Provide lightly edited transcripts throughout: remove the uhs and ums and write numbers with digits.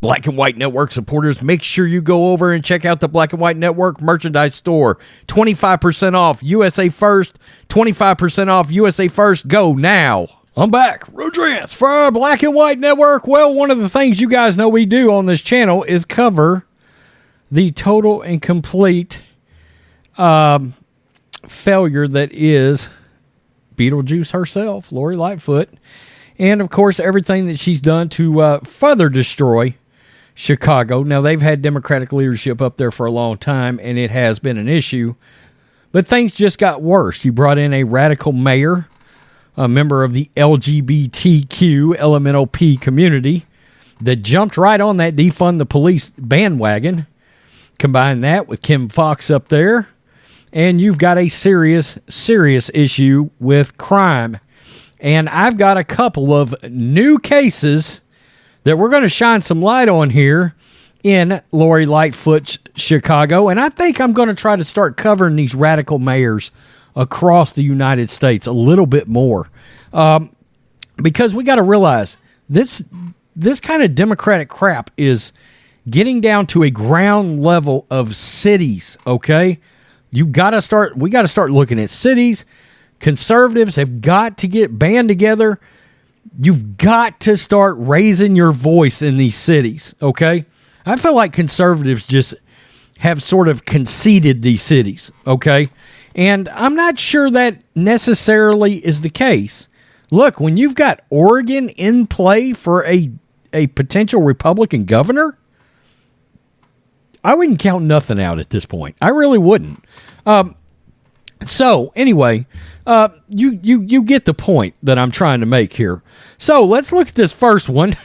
Black and White Network supporters, make sure you go over and check out the Black and White Network merchandise store. 25% off USA First. 25% off USA First. Go now. I'm back. Rodrance for Black and White Network. Well, one of the things you guys know we do on this channel is cover the total and complete failure that is Beetlejuice herself, Lori Lightfoot. And, of course, everything that she's done to further destroy Chicago. Now, they've had Democratic leadership up there for a long time, and it has been an issue. But things just got worse. You brought in a radical mayor, a member of the LGBTQ, LMNOP community, that jumped right on that defund the police bandwagon. Combine that with Kim Foxx up there, and you've got a serious issue with crime. And I've got a couple of new cases that we're going to shine some light on here in Lori Lightfoot's Chicago. And I think I'm going to try to start covering these radical mayors across the United States a little bit more. Because we got to realize this kind of Democratic crap is getting down to a ground level of cities, okay? We got to start looking at cities. Conservatives have got to get band together. You've got to start raising your voice in these cities, okay? I feel like conservatives just have sort of conceded these cities, okay? And I'm not sure that necessarily is the case. Look, when you've got Oregon in play for a potential Republican governor, I wouldn't count nothing out at this point. I really wouldn't. So, anyway, you get the point that I'm trying to make here. So, let's look at this first one.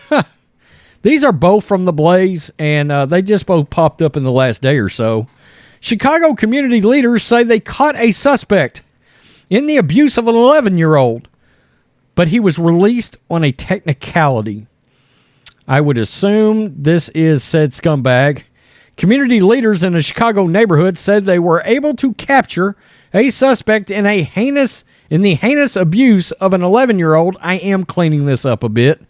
These are both from The Blaze, and they just both popped up in the last day or so. Chicago community leaders say they caught a suspect in the abuse of an 11-year-old, but he was released on a technicality. I would assume this is said scumbag. Community leaders in a Chicago neighborhood said they were able to capture a suspect in the heinous abuse of an 11-year-old. I am cleaning this up a bit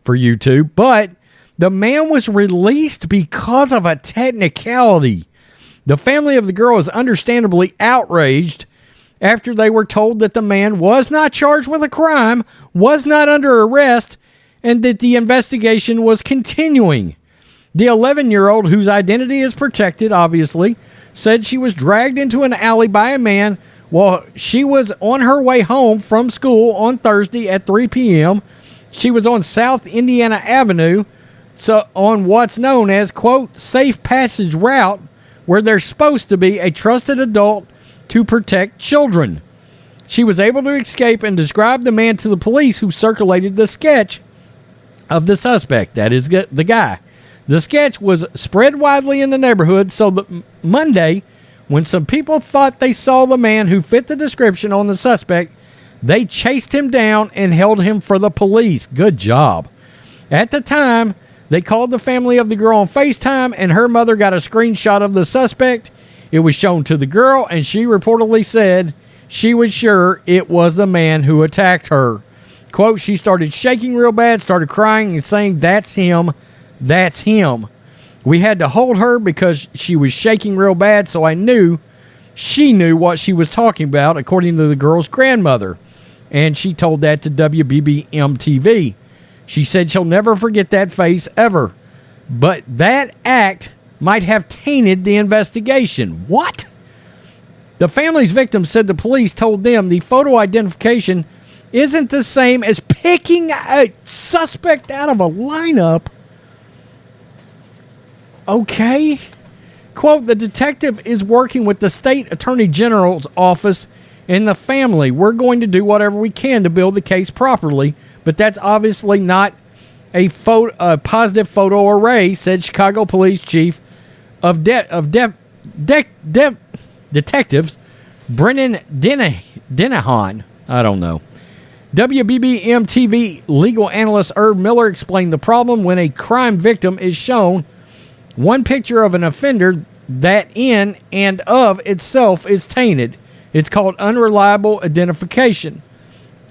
for YouTube, but the man was released because of a technicality. The family of the girl is understandably outraged after they were told that the man was not charged with a crime, was not under arrest, and that the investigation was continuing. The 11-year-old, whose identity is protected, obviously, said she was dragged into an alley by a man while she was on her way home from school on Thursday at 3 p.m. She was on South Indiana Avenue, so on what's known as, quote, safe passage route, where there's supposed to be a trusted adult to protect children. She was able to escape and describe the man to the police, who circulated the sketch of the suspect. That is the guy. The sketch was spread widely in the neighborhood, so that Monday, when some people thought they saw the man who fit the description on the suspect, they chased him down and held him for the police. Good job. At the time, they called the family of the girl on FaceTime, and her mother got a screenshot of the suspect. It was shown to the girl, and she reportedly said she was sure it was the man who attacked her. Quote, she started shaking real bad, started crying and saying, "That's him. That's him." We had to hold her because she was shaking real bad, so I knew she knew what she was talking about, according to the girl's grandmother. And she told that to WBBM TV. She said she'll never forget that face ever. But that act might have tainted the investigation. What? The family's victims said the police told them the photo identification isn't the same as picking a suspect out of a lineup. Okay. Quote, the detective is working with the state attorney general's office and the family. We're going to do whatever we can to build the case properly, but that's obviously not a positive photo array, said Chicago Police Chief of Detectives Brennan Denahan. I don't know. WBBM TV legal analyst Herb Miller explained the problem when a crime victim is shown one picture of an offender that in and of itself is tainted. It's called unreliable identification.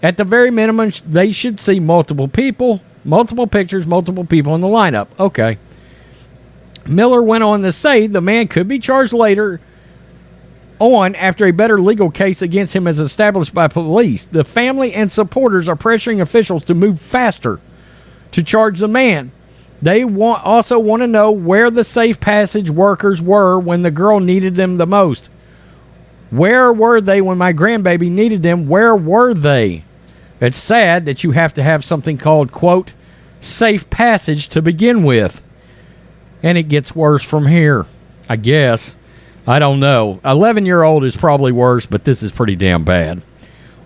At the very minimum, they should see multiple people, multiple pictures, multiple people in the lineup. Okay. Miller went on to say the man could be charged later on after a better legal case against him is established by police. The family and supporters are pressuring officials to move faster to charge the man. They also want to know where the safe passage workers were when the girl needed them the most. Where were they when my grandbaby needed them? Where were they? It's sad that you have to have something called, quote, safe passage to begin with. And it gets worse from here, I guess. I don't know. 11-year-old is probably worse, but this is pretty damn bad.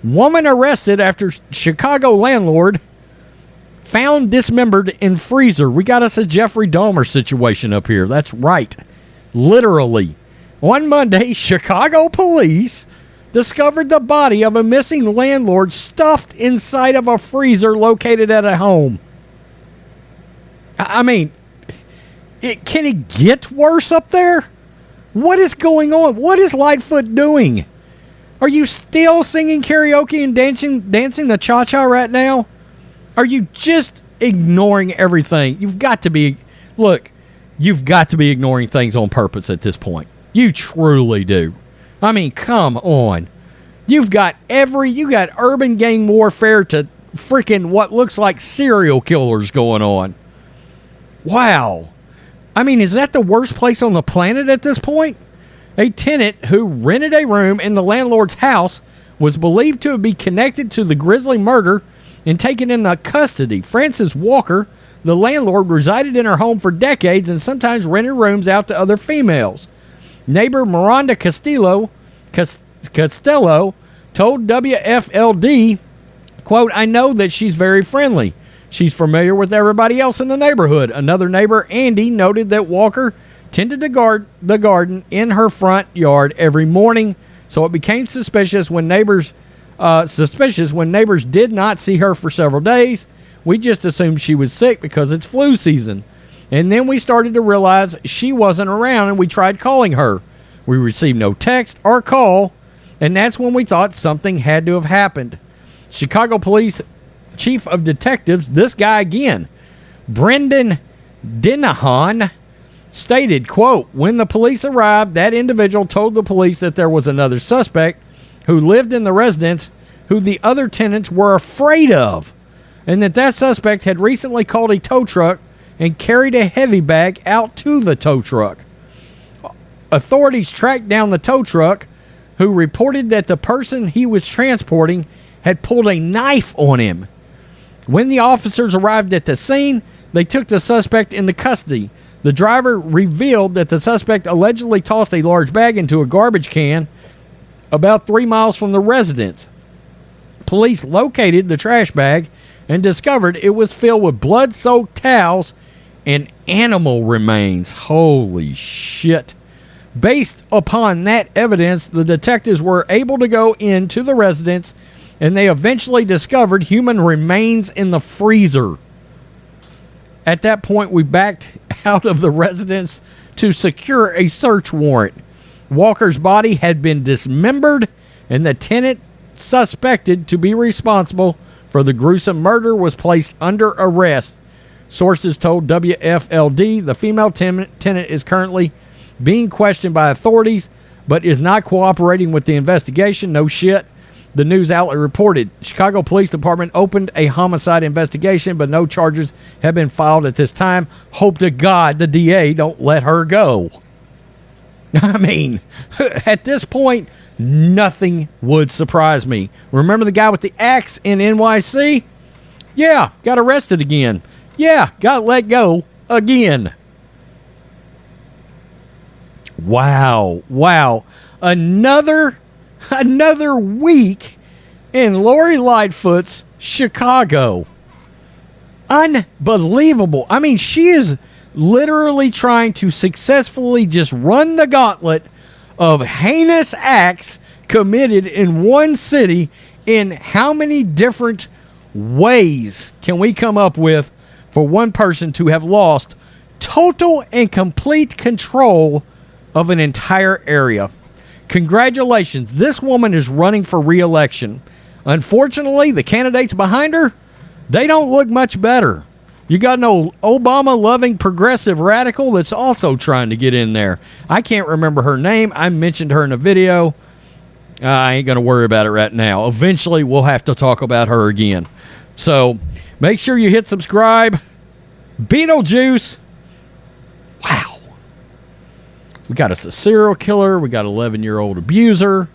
Woman arrested after Chicago landlord found dismembered in freezer. We got us a Jeffrey Dahmer situation up here. That's right. Literally. On Monday, Chicago police discovered the body of a missing landlord stuffed inside of a freezer located at a home. I mean, can it get worse up there? What is going on? What is Lightfoot doing? Are you still singing karaoke and dancing the cha-cha right now? Are you just ignoring everything? You've got to be ignoring things on purpose at this point. You truly do. I mean, come on. You got urban gang warfare to freaking what looks like serial killers going on. Wow. I mean, is that the worst place on the planet at this point? A tenant who rented a room in the landlord's house was believed to be connected to the grisly murder and taken into custody. Frances Walker, the landlord, resided in her home for decades and sometimes rented rooms out to other females. Neighbor Miranda Costello told WFLD, quote, I know that she's very friendly. She's familiar with everybody else in the neighborhood. Another neighbor, Andy, noted that Walker tended to guard the garden in her front yard every morning, so it became suspicious when neighbors did not see her for several days. We just assumed she was sick because it's flu season. And then we started to realize she wasn't around, and we tried calling her. We received no text or call, and that's when we thought something had to have happened. Chicago Police Chief of Detectives, this guy again, Brendan Dinahan, stated, quote, when the police arrived, that individual told the police that there was another suspect who lived in the residence who the other tenants were afraid of, and that suspect had recently called a tow truck and carried a heavy bag out to the tow truck. Authorities tracked down the tow truck, who reported that the person he was transporting had pulled a knife on him. When the officers arrived at the scene, they took the suspect into custody. The driver revealed that the suspect allegedly tossed a large bag into a garbage can about 3 miles from the residence. Police located the trash bag and discovered it was filled with blood-soaked towels and animal remains. Holy shit. Based upon that evidence, the detectives were able to go into the residence, and they eventually discovered human remains in the freezer. At that point, we backed out of the residence to secure a search warrant. Walker's body had been dismembered, and the tenant suspected to be responsible for the gruesome murder was placed under arrest. Sources told WFLD the female tenant is currently being questioned by authorities, but is not cooperating with the investigation. No shit. The news outlet reported Chicago Police Department opened a homicide investigation, but no charges have been filed at this time. Hope to God the DA don't let her go. I mean, at this point, nothing would surprise me. Remember the guy with the axe in NYC? Yeah, got arrested again. Yeah, got let go again. Wow. Another week in Lori Lightfoot's Chicago. Unbelievable. I mean, she is literally trying to successfully just run the gauntlet of heinous acts committed in one city. In how many different ways can we come up with for one person to have lost total and complete control of an entire area? Congratulations. This woman is running for re-election. Unfortunately, the candidates behind her, they don't look much better. You got an old Obama-loving progressive radical that's also trying to get in there. I can't remember her name. I mentioned her in a video. I ain't going to worry about it right now. Eventually, we'll have to talk about her again. So, make sure you hit subscribe. Beetlejuice. Wow. We got us a serial killer. We got an 11-year-old abuser.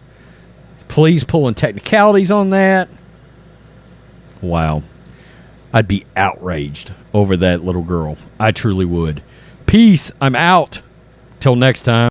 Police pulling technicalities on that. Wow. I'd be outraged over that little girl. I truly would. Peace. I'm out. Till next time.